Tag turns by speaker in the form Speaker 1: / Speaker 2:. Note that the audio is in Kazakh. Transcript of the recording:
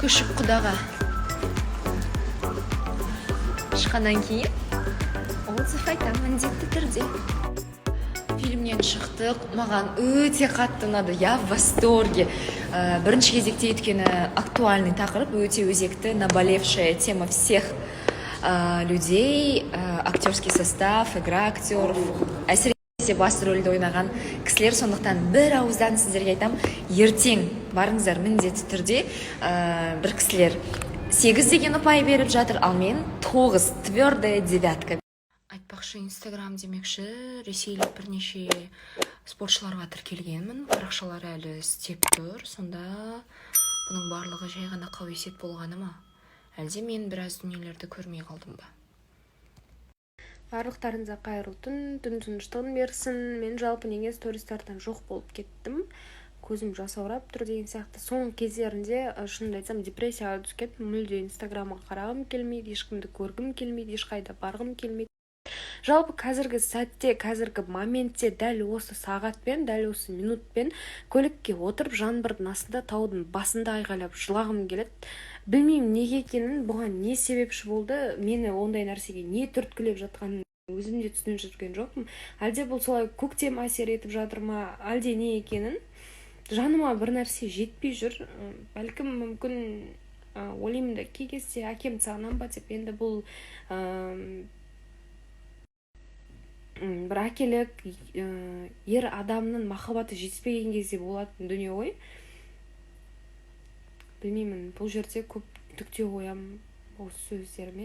Speaker 1: Күшік құдаға шыққаннан кейін отзыв айтамын міндетті түрде. Фильмнен шықтық, маған өте қатты ұнады, я в восторге. Бірінші кезекте өйткені актуальный тақырып, өте өзекті, наболевшая тема всех людей, актерский состав, игра актеров, әсіресе басты рөлді ойнаған кісілер. Сондықтан бір ауыздан сіздерге айтам, ертең барыңыздар міндетті түрде. Бір кісілер 8 деген ұпай беріп жатыр, ал мен 9, твердая девятка. Айтпақшы, Инстаграм демекші, ресейлік бірнеше спортшыларға тіркелгенмін, парақшалар әлі істеп тұр. Сонда бұның барлығы жай ғана қауесет болғаны ма? Әлде мен біраз дүниелерді көрмей қалдым ба?
Speaker 2: Барлықтарыңызға қайырлы түн тыныштығын берсін. Мен жалпы неге стористардан жоқ болып кеттім. Көзім жасаурап тұр деген сияқты. Соңғы кездерінде шынымды айтсам депрессияға түсіп кеттім. Мүлде Инстаграмға қарағым келмейді, ешкімді көргім келмейді, ешқайда барғым келмейді. Жалпы қазіргі сәтте, қазіргі моментте, дәл осы сағатпен, дәл осы минутпен көлікке отырып жаңбырдың астында таудың басында айғайлап жылағым келеді. Білмеймін неге екенін, бұған не себепші болды, мені ондай нәрсеге не түрткілеп жатқанын өзім де түсініп жүрген жоқпын. Әлде бұл солай көктем әсер етіп жатыр ма, әлде не екенін жаныма бір нәрсе жетпей жүр. Бәлкім мүмкін ойлаймын да, кей кезде әкем сағынам ба деп, енді бұл бір әкелік ер адамның махаббаты жетіспеген кезде болатын дүние ғой. Білмеймін, бұл жерде көп түкте қоямын осы сөздеріме.